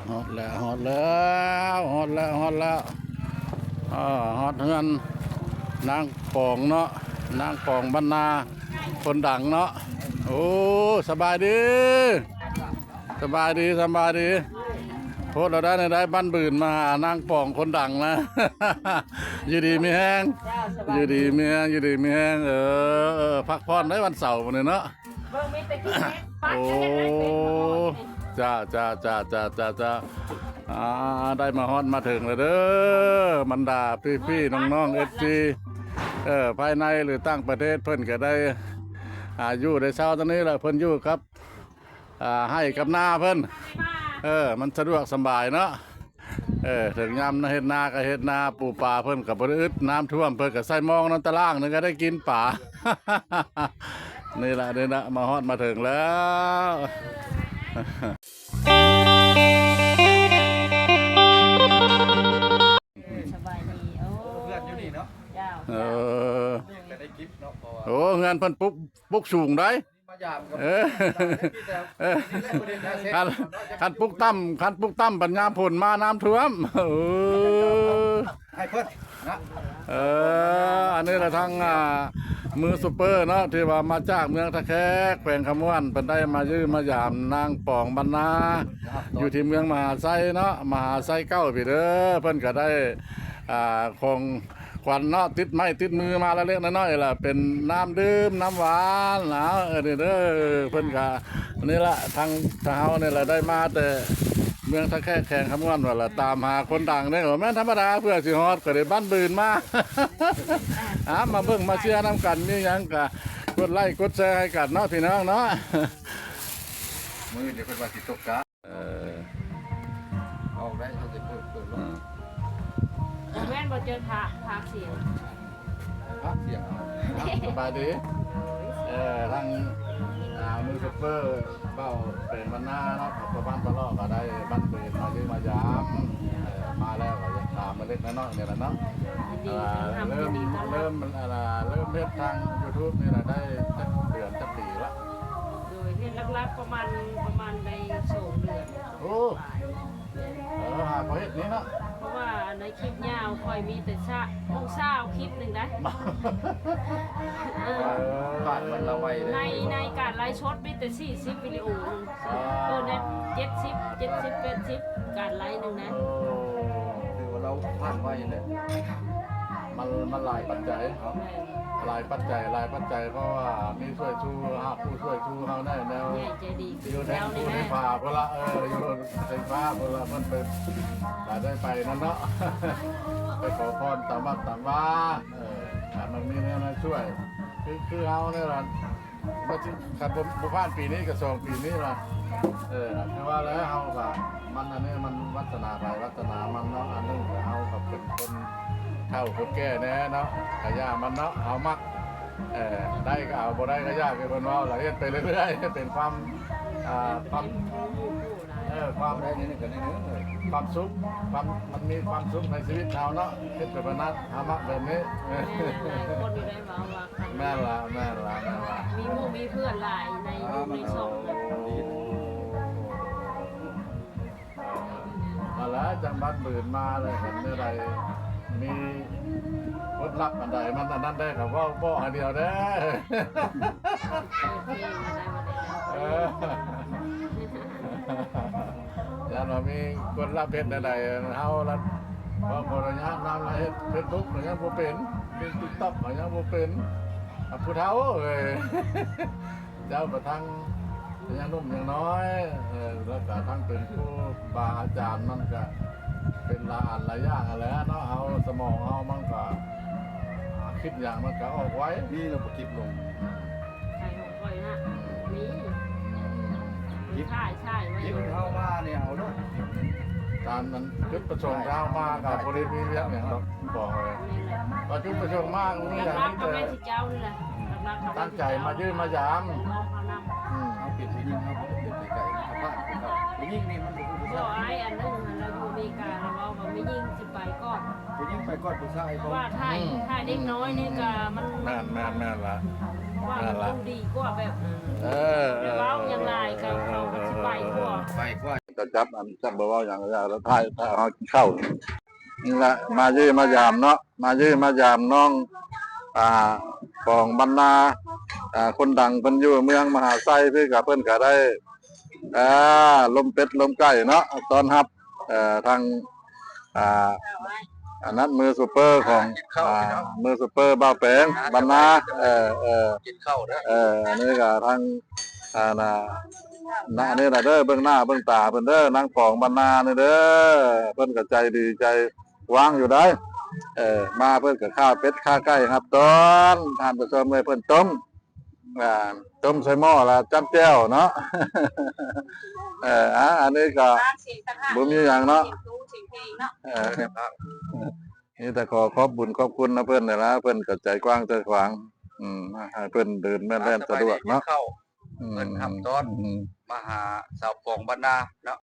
ฮอดแล้วฮอดแล้วฮอดแล้วฮอดแล้วฮอดเฮือนนางปองเนาะนางปองบรรณาคนดังเนาะโอ้สบายดีสบายดีสบายดีโพสเราได้บ้านบืนมาหานางปองคนดังนะ อยู่ดีมีแห้งอยู่ดีมีแห้งอยู่ดีมีแห้งพักผ่อนได้วันเสาร์วันนี้เนาะโอ้จ้าได้มาฮอดมาถึงเลยเด้อบรรดาพี่น้องFGภายในหรือต่างประเทศเพิ่นก็ได้อยู่ในเช้าตอนนี้แหละเพิ่นอยู่ครับให้กับหน้าเพิ่นมันสะดวกสบายเนาะถึงยามเฮ็ดนาก็เฮ็ดนาปูปลาเพิ่นก็บ่ได้อึดน้ำท่วมเพิ่นก็ใส่มองน้ำตะล่างนึงก็ได้กินป่า นี่ละมาฮอดมาถึงแล้วสบายดีโอ้เพื่อนอยู่นี่เนาะเจ้าก็ได้คลิปเนาะโอ้เงินเพิ่นปุ๊กสูงได้มายามกับคันปุ๊กตั้มปัญญาผลมาน้ำท่วมให้เพิ่นนะอันนี้ละทั้งมือซุปเปอร์เนาะที่ว่ามาจากเมืองตะแคกแขวงคำม่วนเป็นได้มายื้อมายามนางปองบรรณาอยู่ที่เมืองมหาไซเนาะมหาไซเก้าพี่เด้อเพิ่นก็ได้คงควันเนาะติดไม้ติดมือมาแล้วเล็กน้อยล่ะเป็นน้ำดื่มน้ำหวานนะนี่เด้อเพิ่นก็นี่ละทางเฮานี่แหละได้มาแต่เมืองตะแคกแข่งคำม่วนว่าล่ะตามหาคนดังได้ก็แม่นธรรมดาเพื่อสิฮอดก็ได้บ้านบืนมา มาเบิ่งมาเชียร์น้ำกันมีหยังก็กดไลค์กดแชร์ให้กันเนาะพี่น้องเนาะมือเดี๋ยวเพิ่นว่าสิตกกะออกได้เขาสิเปิดลงแม่นบ่เจอพาเสียงพักเสียงสบายดีทางมือซุปเปอร์เบ้าเป็นบรรณาเนาะประบ้านตลอดก็ได้บ้านปืนมายืมมายามมาแล้วก็ยังตามมาเล็กน้อยเนี่ยแหละเนาะเริ่มเฮ็ดทาง YouTube นี่แหละได้จักเดือนจักปีละโดยเฮ็ดลักๆประมาณได้2 เดือนโอ้หาเขาเฮ็ดนี้เนาะเพราะว่าในคลิปยาวค่อยมีแต่เช้าคลิปนึงได้ผ่านมันละไว้ในการไลฟ์สดมีแต่40วิดีโอเนี่ย70 80การไลฟ์นึงนะคือว่าเราผ่านไว้เลยมันหลายปัจจัยหลายปัจจัยเพราะว่ามีช่วยชูผู้ช่วยชูเฮาได้แนวอยู่ในป่าเพิ่นละอยู่ในป่าเพิ่นละมันเป็นได้ไปนั่นเนาะไปขอพรตามวัดตามว่ามันมีแนวมาช่วยคือเฮาเนี่ยล่ะบ่สิคันบ่ผ่านปีนี้ก็2ปีนี้ล่ะคือว่าแล้วเฮาก็มันอันนี้มันวัฒนาไปวัฒนามันเนาะอันนึงเฮาก็เป็นคนเท่าคนแก่แน่เนาะกะย่ามันเนาะเอามักได้ก็เอาบ่ได้ก็ยากคือเพิ่นว่าล่ะเฮ็ดไปเรื่อยๆเป็นความความได้นี่ก็ได้เนื้อเลยความสุขมันมีความสุขในชีวิตเราเนาะเฮ็ดแบบนั้นเอามักแบบนี้คนอยู่ได้ว่าแม่ล่ะมีเพื่อนหลายในช่องมาแล้วจังบ้านบืนมาเลยเห็นเมื่อไรมีผลลัพธ์อันใดมันอันนั้นได้กับว่าบ่อันเดียวได้ยันว่ามีคนรับเพชรใดเฮาละเพราะคนระยะนำละเฮ็ดเฟซบุ๊กระยะบ่เป็นเป็นติ๊กต็อกระยะบ่เป็นผู้เฒ่าเจ้าประทังยังนุ่มยังน้อยแล้วก็ทั้งเป็นผู้บาอาจารย์มันก็เป็นหลายอย่างอะไรเนาะเอาสมองเอามันก็คิดอย่างมันก็ออกไว้นี่เราก็คลิปลงใช่ของค่อยนะมีใช่ไว้คลิปเข้ามาเนี่ยเอาด้วยตามนั้นจุดประสงค์เรามากับบริษัทอย่างนี้เราบอกเลยว่าจุดประสงค์มากนี่อย่างนี้แต่ตั้งใจมายื่นมายามเอาปิดที่ยิงเขาปิดไก่เอาผ้าไปยิงนี่มันก็ไอ้อันนึงเราอยู่อเมริกาเราบอกว่าไม่ยิงจะไปก่อนไปยิงไปก่อนผู้ชายว่าถ้าเด็กน้อยนี่ก็มันแม่ละว่ามันดีกว่าแบบเว้าอย่างไรก็เขาไปกว่า จะจับอันจับบ่เว้าหยังแล้วถ่ายเฮากินข้าวนี่ละมาเยือมายามเนาะมาเยือมายามน้องของบรรณาคนดังเพิ่นอยู่เมืองมหาไซเพิ่นก็ได้ลมเป็ดลมไก่เนาะต้อนรับทางอันนั้นมือซูเปอร์ของมือซูเปอร์บ้าวแปงบรรณากินข้าวนะ นี่ก็ทางนี่ล่ะเด้อเบื้องหน้าเบื้องตาเพิ่นเด้อนางปองบรรณานี่เด้อเพิ่นก็ใจดีใจวางอยู่ได้มาเพิ่นก็ข้าวเป็ดข้าวไก่ครับตอนท่านผู้ชมเลยเพิ่นต้มใส่หม้อแล้วจ้ำแจ่วเนาะอันนี้ก็บ่มีหยังเนาะนี่แต่ขอบบุญขอบคุณนะเพิ่นนี่ล่ะเพิ่นก็ใจกว้างใจขวางให้เพิ่นเดินแม่นแล่นสะดวกเนาะ เพิ่นทำตอนมาหาสาวปองบรรณาเนาะ